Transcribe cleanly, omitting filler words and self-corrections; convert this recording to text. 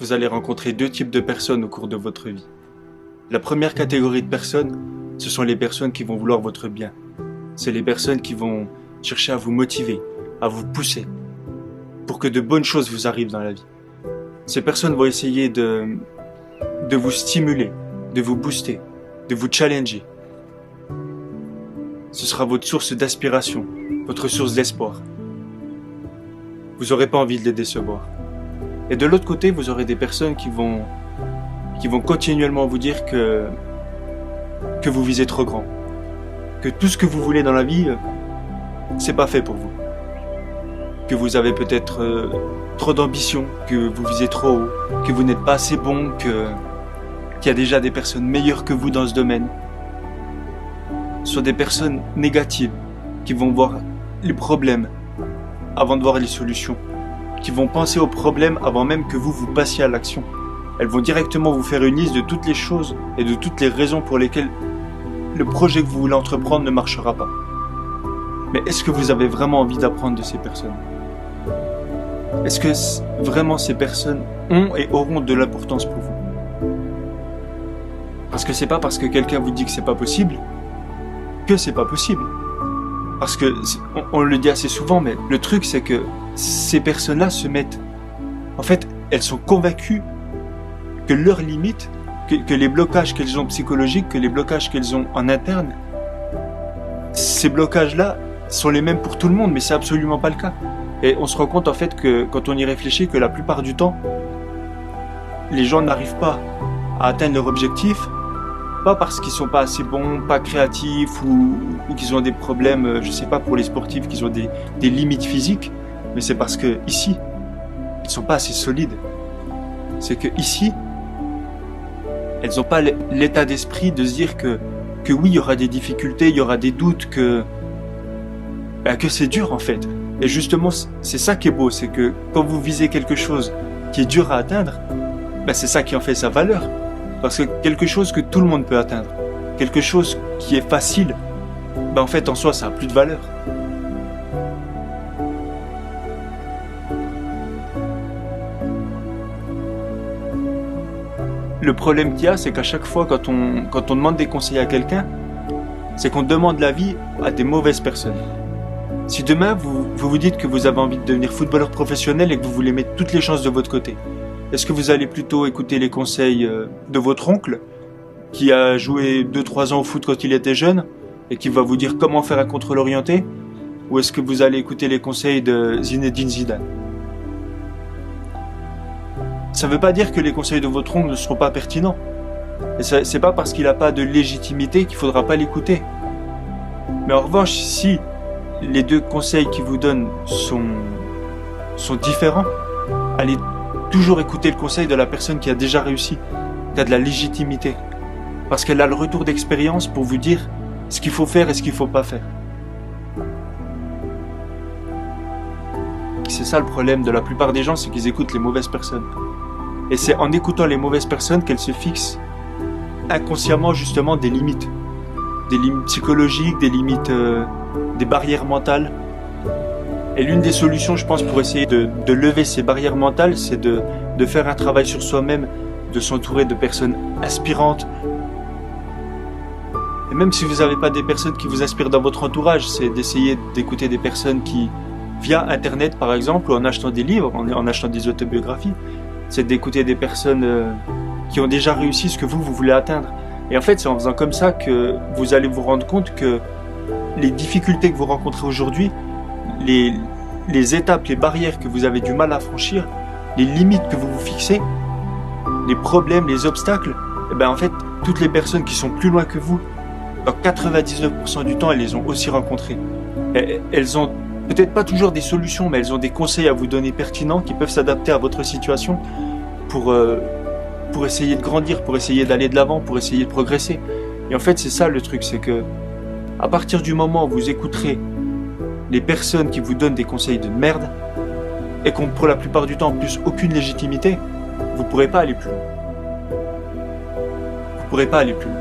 Vous allez rencontrer deux types de personnes au cours de votre vie. La première catégorie de personnes, ce sont les personnes qui vont vouloir votre bien. C'est les personnes qui vont chercher à vous motiver, à vous pousser, pour que de bonnes choses vous arrivent dans la vie. Ces personnes vont essayer de vous stimuler, de vous booster, de vous challenger. Ce sera votre source d'aspiration, votre source d'espoir. Vous n'aurez pas envie de les décevoir. Et de l'autre côté, vous aurez des personnes qui vont continuellement vous dire que vous visez trop grand, que tout ce que vous voulez dans la vie, c'est pas fait pour vous, que vous avez peut-être trop d'ambition, que vous visez trop haut, que vous n'êtes pas assez bon, qu'il y a déjà des personnes meilleures que vous dans ce domaine. Ce sont des personnes négatives qui vont voir les problèmes avant de voir les solutions, qui vont penser aux problèmes avant même que vous passiez à l'action. Elles vont directement vous faire une liste de toutes les choses et de toutes les raisons pour lesquelles le projet que vous voulez entreprendre ne marchera pas. Mais est-ce que vous avez vraiment envie d'apprendre de ces personnes ? Est-ce que vraiment ces personnes ont et auront de l'importance pour vous ? Parce que c'est pas parce que quelqu'un vous dit que c'est pas possible que c'est pas possible. Parce que on le dit assez souvent, mais le truc c'est que ces personnes-là se mettent... En fait, elles sont convaincues que leurs limites, que les blocages qu'elles ont psychologiques, que les blocages qu'elles ont en interne, ces blocages-là sont les mêmes pour tout le monde, mais c'est absolument pas le cas. Et on se rend compte en fait que quand on y réfléchit, que la plupart du temps, les gens n'arrivent pas à atteindre leur objectif, pas parce qu'ils sont pas assez bons, pas créatifs ou qu'ils ont des problèmes, je sais pas, pour les sportifs, qu'ils ont des limites physiques, mais c'est parce que ici, ils sont pas assez solides. C'est que ici, elles n'ont pas l'état d'esprit de se dire que oui, il y aura des difficultés, il y aura des doutes, que c'est dur en fait. Et justement, c'est ça qui est beau, c'est que quand vous visez quelque chose qui est dur à atteindre, c'est ça qui en fait sa valeur. Parce que quelque chose que tout le monde peut atteindre, quelque chose qui est facile, en fait en soi ça n'a plus de valeur. Le problème qu'il y a, c'est qu'à chaque fois quand on demande des conseils à quelqu'un, c'est qu'on demande l'avis à des mauvaises personnes. Si demain vous dites que vous avez envie de devenir footballeur professionnel et que vous voulez mettre toutes les chances de votre côté, est-ce que vous allez plutôt écouter les conseils de votre oncle, qui a joué 2-3 ans au foot quand il était jeune, et qui va vous dire comment faire un contrôle orienté, ou est-ce que vous allez écouter les conseils de Zinedine Zidane ? Ça ne veut pas dire que les conseils de votre oncle ne seront pas pertinents. Et c'est pas parce qu'il n'a pas de légitimité qu'il ne faudra pas l'écouter. Mais en revanche, si les deux conseils qu'il vous donne sont différents, allez toujours écouter le conseil de la personne qui a déjà réussi, qui a de la légitimité, parce qu'elle a le retour d'expérience pour vous dire ce qu'il faut faire et ce qu'il ne faut pas faire. C'est ça le problème de la plupart des gens, c'est qu'ils écoutent les mauvaises personnes. Et c'est en écoutant les mauvaises personnes qu'elles se fixent inconsciemment justement des limites psychologiques, des limites, des barrières mentales. Et l'une des solutions, je pense, pour essayer de lever ces barrières mentales, c'est de faire un travail sur soi-même, de s'entourer de personnes inspirantes. Et même si vous n'avez pas des personnes qui vous inspirent dans votre entourage, c'est d'essayer d'écouter des personnes qui, via Internet par exemple, ou en achetant des livres, en achetant des autobiographies, c'est d'écouter des personnes qui ont déjà réussi ce que vous voulez atteindre. Et en fait, c'est en faisant comme ça que vous allez vous rendre compte que les difficultés que vous rencontrez aujourd'hui, les étapes, les barrières que vous avez du mal à franchir, les limites que vous vous fixez, les problèmes, les obstacles, en fait, toutes les personnes qui sont plus loin que vous, dans 99% du temps, elles les ont aussi rencontrées. Elles ont peut-être pas toujours des solutions, mais elles ont des conseils à vous donner pertinents qui peuvent s'adapter à votre situation pour essayer de grandir, pour essayer d'aller de l'avant, pour essayer de progresser. Et en fait, c'est ça le truc, c'est que à partir du moment où vous écouterez les personnes qui vous donnent des conseils de merde et qui ont pour la plupart du temps en plus aucune légitimité, vous ne pourrez pas aller plus loin. Vous ne pourrez pas aller plus loin.